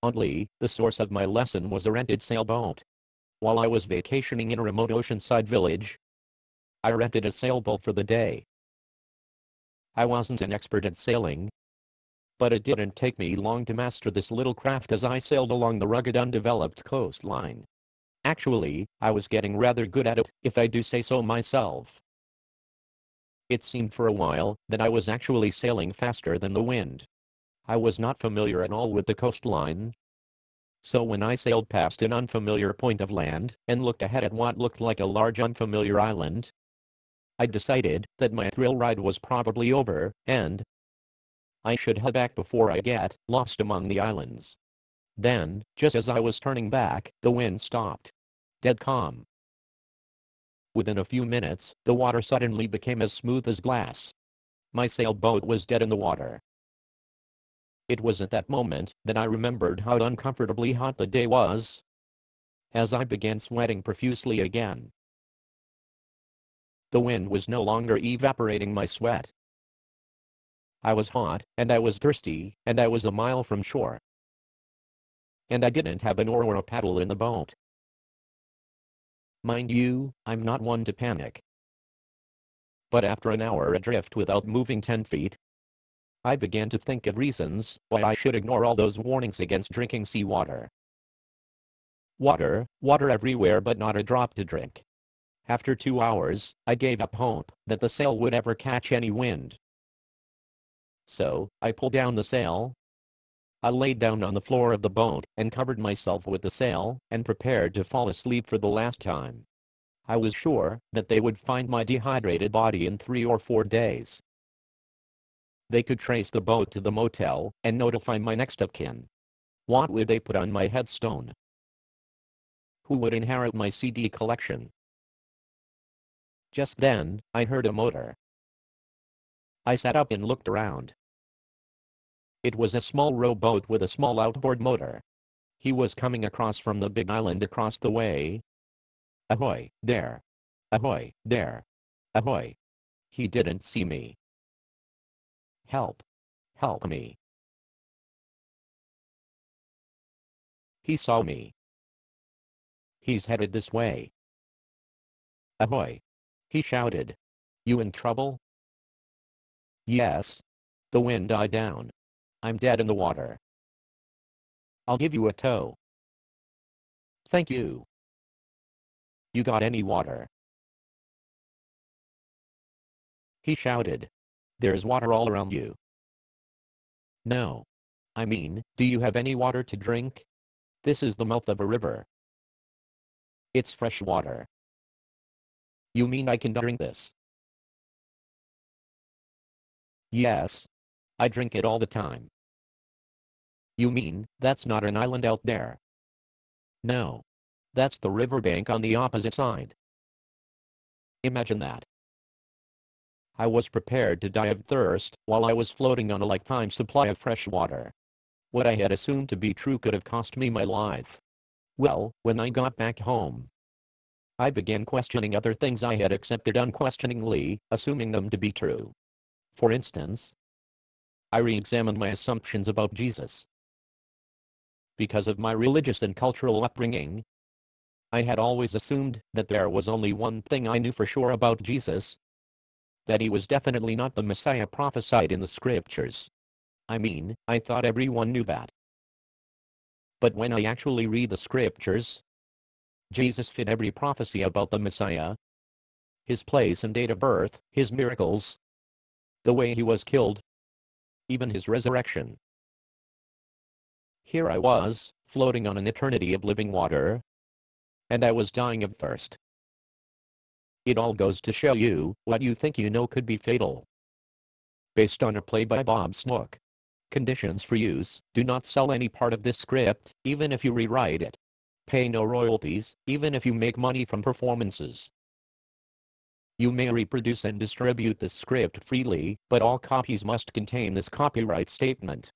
Oddly, the source of my lesson was a rented sailboat. While I was vacationing in a remote oceanside village, I rented a sailboat for the day. I wasn't an expert at sailing, but it didn't take me long to master this little craft as I sailed along the rugged, undeveloped coastline. Actually, I was getting rather good at it, if I do say so myself. It seemed for a while that I was actually sailing faster than the wind. I was not familiar at all with the coastline, so when I sailed past an unfamiliar point of land and looked ahead at what looked like a large unfamiliar island, I decided that my thrill ride was probably over, and I should head back before I get lost among the islands. Then, just as I was turning back, the wind stopped. Dead calm. Within a few minutes, the water suddenly became as smooth as glass. My sailboat was dead in the water. It was at that moment that I remembered how uncomfortably hot the day was, as I began sweating profusely again. The wind was no longer evaporating my sweat. I was hot, and I was thirsty, and I was a mile from shore. And I didn't have an oar or a paddle in the boat. Mind you, I'm not one to panic. But after an hour adrift without moving 10 feet, I began to think of reasons why I should ignore all those warnings against drinking seawater. Water everywhere but not a drop to drink. After 2 hours, I gave up hope that the sail would ever catch any wind. So, I pulled down the sail. I laid down on the floor of the boat and covered myself with the sail and prepared to fall asleep for the last time. I was sure that they would find my dehydrated body in 3 or 4 days. They could trace the boat to the motel and notify my next of kin. What would they put on my headstone? Who would inherit my CD collection? Just then, I heard a motor. I sat up and looked around. It was a small rowboat with a small outboard motor. He was coming across from the big island across the way. Ahoy, there! Ahoy, there! Ahoy! He didn't see me. Help! Help me! He saw me. He's headed this way. Ahoy! He shouted. You in trouble? Yes. The wind died down. I'm dead in the water. I'll give you a tow. Thank you. You got any water? He shouted. There's water all around you. No. I mean, do you have any water to drink? This is the mouth of a river. It's fresh water. You mean I can drink this? Yes. I drink it all the time. You mean, that's not an island out there? No. That's the riverbank on the opposite side. Imagine that. I was prepared to die of thirst while I was floating on a lifetime supply of fresh water. What I had assumed to be true could have cost me my life. Well, when I got back home, I began questioning other things I had accepted unquestioningly, assuming them to be true. For instance, I re-examined my assumptions about Jesus. Because of my religious and cultural upbringing, I had always assumed that there was only one thing I knew for sure about Jesus: that he was definitely not the Messiah prophesied in the scriptures. I mean, I thought everyone knew that. But when I actually read the scriptures, Jesus fit every prophecy about the Messiah. His place and date of birth, his miracles, the way he was killed, even his resurrection. Here I was, floating on an eternity of living water, and I was dying of thirst. It all goes to show you, what you think you know could be fatal. Based on a play by Bob Snook. Conditions for use: do not sell any part of this script, even if you rewrite it. Pay no royalties, even if you make money from performances. You may reproduce and distribute this script freely, but all copies must contain this copyright statement.